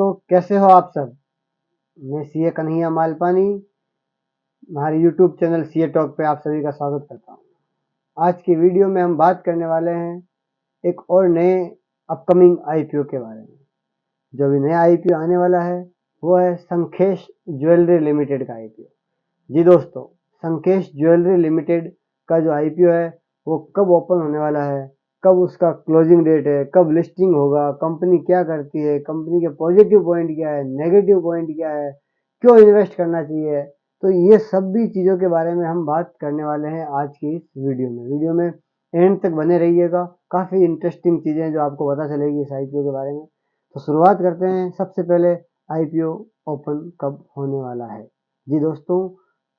दोस्तों, कैसे हो आप सब। मैं सीए कन्हैया मालपानी हमारे यूट्यूब चैनल सीए टॉक पे आप सभी का स्वागत करता हूँ। आज की वीडियो में हम बात करने वाले हैं एक और नए अपकमिंग आईपीओ के बारे में। जो भी नया आईपीओ आने वाला है वो है संखेश ज्वेलरी लिमिटेड का आईपीओ। जी दोस्तों, संखेश ज्वेलरी लिमिटेड का जो आईपीओ है वो कब ओपन होने वाला है, कब उसका क्लोजिंग डेट है, कब लिस्टिंग होगा, कंपनी क्या करती है, कंपनी के पॉजिटिव पॉइंट क्या है, नेगेटिव पॉइंट क्या है, क्यों इन्वेस्ट करना चाहिए, तो ये सभी चीज़ों के बारे में हम बात करने वाले हैं आज की इस वीडियो में एंड तक बने रहिएगा। काफ़ी इंटरेस्टिंग चीज़ें जो आपको पता चलेगी इस आईपीओ के बारे में। तो शुरुआत करते हैं। सबसे पहले आईपीओ ओपन कब होने वाला है। जी दोस्तों,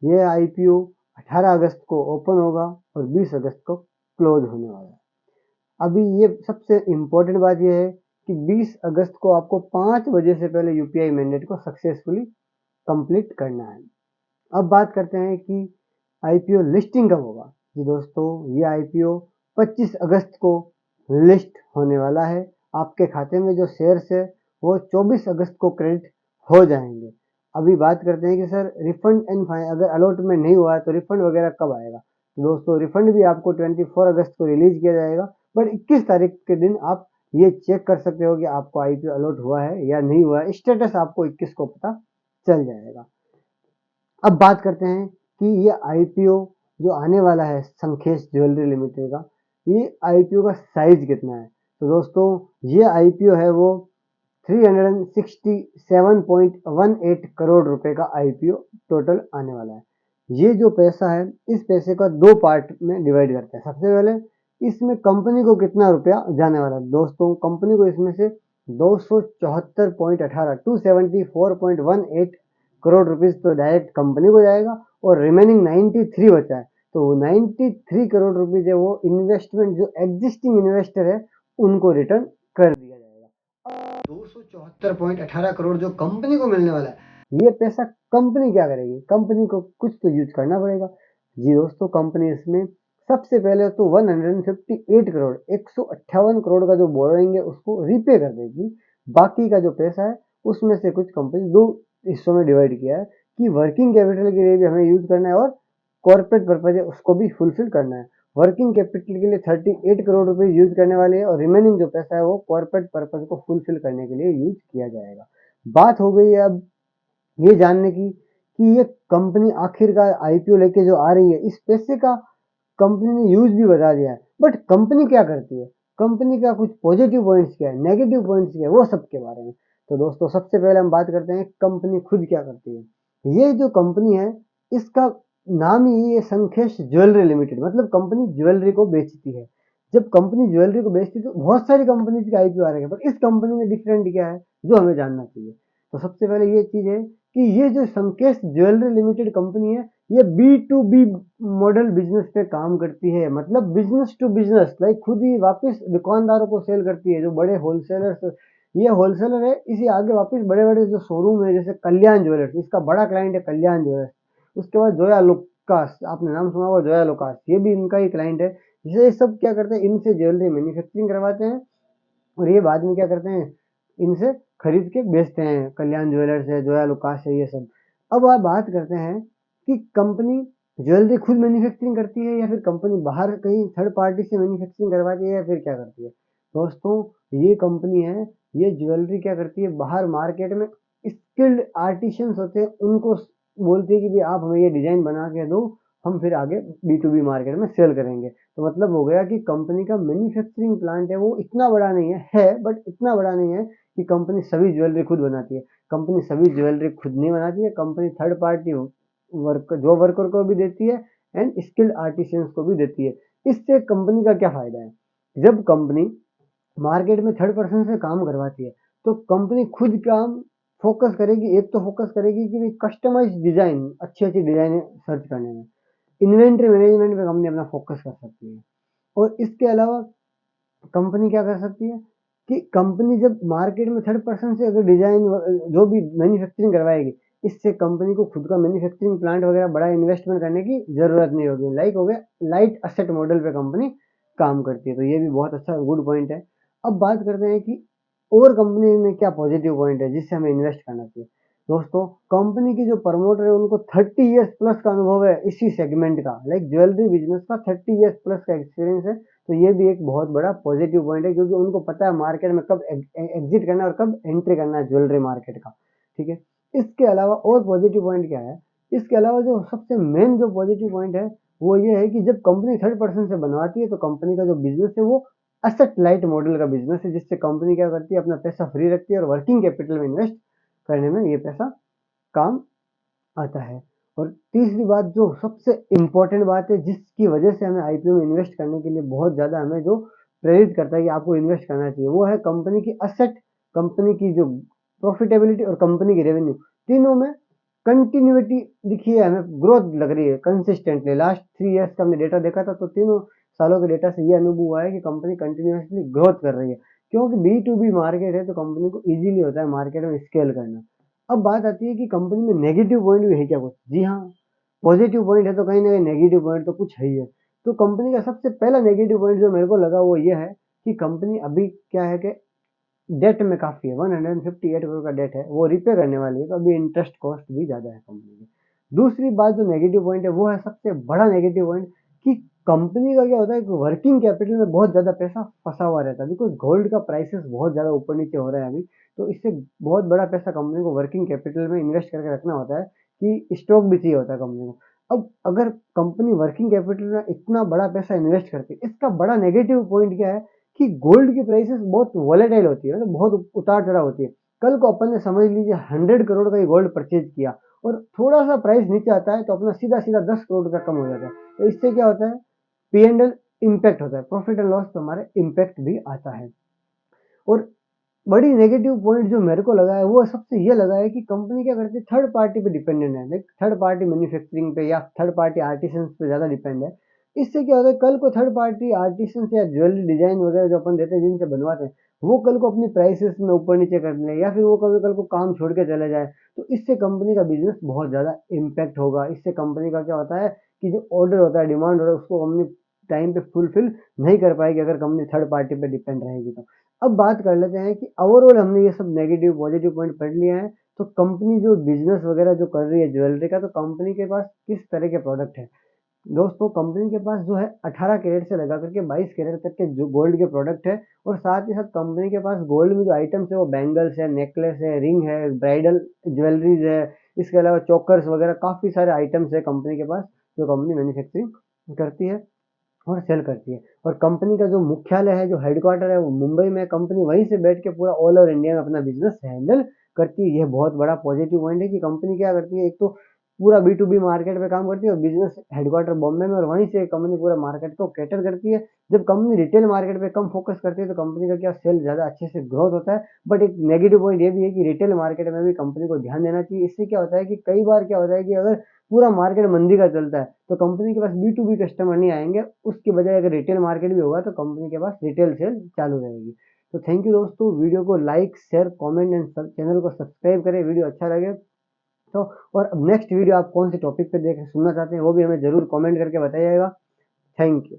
ये आईपीओ 18 अगस्त को ओपन होगा और 20 अगस्त को क्लोज होने वाला है। अभी ये सबसे इम्पोर्टेंट बात यह है कि 20 अगस्त को आपको 5 बजे से पहले यूपीआई मैंडेट को सक्सेसफुली कंप्लीट करना है। अब बात करते हैं कि आईपीओ लिस्टिंग कब होगा। जी दोस्तों, ये आईपीओ 25 अगस्त को लिस्ट होने वाला है। आपके खाते में जो शेयर्स है वो 24 अगस्त को क्रेडिट हो जाएंगे। अभी बात करते हैं कि सर रिफंड एंड फाइन अगर अलॉटमेंट नहीं हुआ है तो रिफंड वगैरह कब आएगा। तो दोस्तों, रिफंड भी आपको 24 अगस्त को रिलीज किया जाएगा, बट 21 तारीख के दिन आप ये चेक कर सकते हो कि आपको आईपीओ अलॉट हुआ है या नहीं हुआ है। स्टेटस आपको 21 को पता चल जाएगा। अब बात करते हैं कि ये आईपीओ जो आने वाला है संखेश ज्वेलरी लिमिटेड का, ये आईपीओ का साइज कितना है। तो दोस्तों, ये आईपीओ है वो 367.18 करोड़ रुपए का आईपीओ टोटल आने वाला है। ये जो पैसा है इस पैसे का दो पार्ट में डिवाइड करते हैं। सबसे पहले इसमें कंपनी को कितना रुपया जाने वाला है। दोस्तों, कंपनी को इसमें से 274.18 274.18 करोड़ रुपीज तो डायरेक्ट कंपनी को जाएगा और रिमेनिंग 93 बचा है। तो 93 करोड़ रुपीज है वो इन्वेस्टमेंट जो एग्जिस्टिंग इन्वेस्टर है उनको रिटर्न कर दिया जाएगा। 274.18 करोड़ जो कंपनी को मिलने वाला है, ये पैसा कंपनी क्या करेगी। कंपनी को कुछ तो यूज करना पड़ेगा। जी दोस्तों, कंपनी इसमें सबसे पहले तो 158 करोड़ 158 करोड़ का जो बोरोइंग है उसको रीपे कर देगी। बाकी का जो पैसा है उसमें से कुछ कंपनी दो हिस्सों में डिवाइड किया है कि वर्किंग कैपिटल के लिए भी हमें यूज करना है और कॉर्पोरेट पर्पज है उसको भी फुलफिल करना है। वर्किंग कैपिटल के लिए 38 करोड़ रुपए यूज करने वाले हैं और रिमेनिंग जो पैसा है वो कॉर्पोरेट पर्पज को फुलफिल करने के लिए यूज किया जाएगा। बात हो गई है अब ये जानने की कि ये कंपनी आखिरकार आईपीओ लेके जो आ रही है इस पैसे का कंपनी ने यूज भी बता दिया है, बट कंपनी क्या करती है, कंपनी का कुछ पॉजिटिव पॉइंट्स क्या है, नेगेटिव पॉइंट्स क्या है, वो सब के बारे में। तो दोस्तों, सबसे पहले हम बात करते हैं कंपनी खुद क्या करती है। ये जो कंपनी है इसका नाम ही है संखेश ज्वेलरी लिमिटेड, मतलब कंपनी ज्वेलरी को बेचती है। जब कंपनी ज्वेलरी को बेचती है तो बहुत सारी कंपनीज के आईपीओ आ रहे हैं, पर इस कंपनी में डिफरेंट क्या है जो हमें जानना चाहिए। तो सबसे पहले ये चीज है कि ये जो संकेश ज्वेलरी लिमिटेड कंपनी है ये B2B मॉडल बिजनेस पे काम करती है, मतलब बिजनेस टू बिजनेस, लाइक खुद ही वापस दुकानदारों को सेल करती है। जो बड़े होलसेलर्स, ये होलसेलर है, इसी आगे वापस बड़े बड़े जो शोरूम है जैसे कल्याण ज्वेलर्स, इसका बड़ा क्लाइंट है कल्याण ज्वेलर्स। उसके बाद जोया लुकास, आपने नाम सुना होगा जोया लुकास, ये भी इनका ही क्लाइंट है। ये सब क्या करते हैं, इनसे ज्वेलरी मैन्युफैक्चरिंग करवाते हैं और ये बाद में क्या करते हैं, इनसे खरीद के बेचते हैं। कल्याण ज्वेलर्स है, जोया लुकास है, ये सब। अब आप बात करते हैं कि कंपनी ज्वेलरी खुद मैन्युफैक्चरिंग करती है या फिर कंपनी बाहर कहीं थर्ड पार्टी से मैन्युफैक्चरिंग करवाती है या फिर क्या करती है। दोस्तों, ये कंपनी है, ये ज्वेलरी क्या करती है, बाहर मार्केट में स्किल्ड आर्टिशियंस होते हैं उनको बोलती है कि भाई आप हमें ये डिजाइन बना के दो, हम फिर आगे B2B मार्केट में सेल करेंगे। तो मतलब हो गया कि कंपनी का मैन्युफैक्चरिंग प्लांट है वो इतना बड़ा नहीं है बट इतना बड़ा नहीं है कि कंपनी सभी ज्वेलरी खुद बनाती है। कंपनी सभी ज्वेलरी खुद नहीं बनाती है, कंपनी थर्ड पार्टी वर्कर को भी देती है एंड स्किल्ड आर्टिशियंस को भी देती है। इससे कंपनी का क्या फायदा है, जब कंपनी मार्केट में थर्ड पर्सन से काम करवाती है तो कंपनी खुद काम फोकस करेगी। एक तो फोकस करेगी कि कस्टमाइज डिजाइन, अच्छी अच्छी डिजाइन सर्च करने में, इन्वेंट्री मैनेजमेंट पे कंपनी अपना फोकस कर सकती है। और इसके अलावा कंपनी क्या कर सकती है कि कंपनी जब मार्केट में थर्ड पर्सन से अगर डिजाइन जो भी मैन्युफैक्चरिंग करवाएगी, इससे कंपनी को खुद का मैन्युफैक्चरिंग प्लांट वगैरह बड़ा इन्वेस्टमेंट करने की जरूरत नहीं होगी। लाइक हो गया लाइट असेट मॉडल पे कंपनी काम करती है। तो ये भी बहुत अच्छा गुड पॉइंट है। अब बात करते हैं कि और कंपनी में क्या पॉजिटिव पॉइंट है जिससे हमें इन्वेस्ट करना चाहिए। दोस्तों, कंपनी की जो प्रमोटर है उनको 30 इयर्स प्लस का अनुभव है इसी सेगमेंट का, लाइक ज्वेलरी बिजनेस का 30 इयर्स प्लस का एक्सपीरियंस है। तो ये भी एक बहुत बड़ा पॉजिटिव पॉइंट है, क्योंकि उनको पता है मार्केट में कब एग्जिट करना है और कब एंट्री करना है ज्वेलरी मार्केट का। ठीक है, इसके अलावा और पॉजिटिव पॉइंट क्या है, इसके अलावा जो सबसे मेन जो पॉजिटिव पॉइंट है वो ये है कि जब कंपनी थर्ड पर्सन से बनवाती है तो कंपनी का जो बिजनेस है वो एसेट लाइट मॉडल का बिजनेस है, जिससे कंपनी क्या करती है, अपना पैसा फ्री रखती है और वर्किंग कैपिटल में इन्वेस्ट करने में ये पैसा काम आता है। और तीसरी बात जो सबसे इम्पोर्टेंट बात है जिसकी वजह से हमें आईपीओ में इन्वेस्ट करने के लिए बहुत ज़्यादा हमें जो प्रेरित करता है कि आपको इन्वेस्ट करना चाहिए, वो है कंपनी की असेट, कंपनी की जो प्रॉफिटेबिलिटी और कंपनी की रेवेन्यू, तीनों में कंटिन्यूटी दिखी है, हमें ग्रोथ लग रही है कंसिस्टेंटली। लास्ट 3 ईयर्स का हमने डेटा देखा था, तो तीनों सालों के डेटा से ये अनुभव हुआ है कि कंपनी कंटिन्यूसली ग्रोथ कर रही है, क्योंकि बी टू बी मार्केट है तो कंपनी को इजीली होता है मार्केट में स्केल करना। अब बात आती है कि कंपनी में नेगेटिव पॉइंट भी है क्या कुछ? जी हाँ, पॉजिटिव पॉइंट है तो कहीं ना कहीं नेगेटिव पॉइंट तो कुछ है ही है। तो कंपनी का सबसे पहला नेगेटिव पॉइंट जो मेरे को लगा वो ये है कि कंपनी अभी क्या है कि डेट में काफ़ी है, 158 करोड़ का डेट है, वो रिपे करने वाली है, तो अभी इंटरेस्ट कॉस्ट भी ज़्यादा है कंपनी की। दूसरी बात जो नेगेटिव पॉइंट है वो है सबसे बड़ा नेगेटिव पॉइंट, कि कंपनी का क्या होता है कि वर्किंग कैपिटल में बहुत ज़्यादा पैसा फंसा हुआ रहता है, बिकॉज गोल्ड का प्राइसेस बहुत ज़्यादा ऊपर नीचे हो रहा है अभी, तो इससे बहुत बड़ा पैसा कंपनी को वर्किंग कैपिटल में इन्वेस्ट करके रखना होता है कि स्टॉक भी चाहिए होता है कंपनी को। अब अगर कंपनी वर्किंग कैपिटल में इतना बड़ा पैसा इन्वेस्ट करती है, इसका बड़ा नेगेटिव पॉइंट क्या है कि गोल्ड की प्राइसेस बहुत वॉलेटाइल होती है, मतलब बहुत उतार चढ़ाव होती है। कल को अपन ने समझ लीजिए 100 करोड़ का ये गोल्ड परचेज किया और थोड़ा सा प्राइस नीचे आता है तो अपना सीधा सीधा 10 करोड़ का कम हो जाता है, तो इससे क्या होता है, P&L इम्पैक्ट होता है, प्रॉफिट एंड लॉस पे हमारे इम्पैक्ट भी आता है। और बड़ी नेगेटिव पॉइंट जो मेरे को लगा है वो सबसे ये लगा है कि कंपनी क्या करती है, थर्ड पार्टी पे डिपेंडेंट है, लाइक थर्ड पार्टी मैन्युफैक्चरिंग पे या थर्ड पार्टी आर्टिसंस पे ज़्यादा डिपेंड है। इससे क्या होता है, कल को थर्ड पार्टी आर्टिसंस या ज्वेलरी डिजाइन वगैरह जो अपन देते हैं जिनसे बनवाते हैं, वो कल को अपनी प्राइसेस में ऊपर नीचे कर ले या फिर वो कभी कल को काम छोड़ के चले जाए, तो इससे कंपनी का बिजनेस बहुत ज़्यादा इम्पैक्ट होगा। इससे कंपनी का क्या होता है कि जो ऑर्डर होता है, डिमांड ऑर्डर, उसको कंपनी टाइम पे फुलफिल नहीं कर पाएगी अगर कंपनी थर्ड पार्टी पे डिपेंड रहेगी तो। अब बात कर लेते हैं कि ओवरऑल हमने ये सब नेगेटिव पॉजिटिव पॉइंट पढ़ लिए हैं, तो कंपनी जो बिजनेस वगैरह जो कर रही है ज्वेलरी का, तो कंपनी के पास किस तरह के प्रोडक्ट है। दोस्तों, कंपनी के पास जो है 18 कैरेट से लगा करके 22 कैरेट तक के जो गोल्ड के प्रोडक्ट है, और साथ ही साथ कंपनी के पास गोल्ड में जो आइटम्स है वो बैंगल्स है, नेकलेस है, रिंग है, ब्राइडल ज्वेलरीज है, इसके अलावा चोकर्स वगैरह काफ़ी सारे आइटम्स है कंपनी के पास जो कंपनी मैन्युफैक्चरिंग करती है और सेल करती है। और कंपनी का जो मुख्यालय है, जो हेडक्वार्टर है, वो मुंबई में। कंपनी वहीं से बैठ के पूरा ऑल ओवर इंडिया में अपना बिजनेस हैंडल करती है। यह बहुत बड़ा पॉजिटिव पॉइंट है कि कंपनी क्या करती है, एक तो पूरा बी टू बी मार्केट पे काम करती है और बिजनेस हेडक्वार्टर बॉम्बे में, और वहीं से कंपनी पूरा मार्केट को कैटर करती है। जब कंपनी रिटेल मार्केट पे कम फोकस करती है तो कंपनी का क्या, सेल ज़्यादा अच्छे से ग्रोथ होता है। बट एक नेगेटिव पॉइंट ये भी है कि रिटेल मार्केट में भी कंपनी को ध्यान देना चाहिए। इससे क्या होता है कि कई बार क्या होता है कि अगर पूरा मार्केट मंदी का चलता है तो कंपनी के पास बी टू बी कस्टमर नहीं आएंगे, उसकी बजाय अगर रिटेल मार्केट भी होगा तो कंपनी के पास रिटेल सेल चालू रहेगी। तो थैंक यू दोस्तों, वीडियो को like share comment and channel को सब्सक्राइब करें वीडियो अच्छा लगे तो। और अब नेक्स्ट वीडियो आप कौन से टॉपिक पे देख सुनना चाहते हैं वो भी हमें जरूर कमेंट करके बताइएगा। Thank you.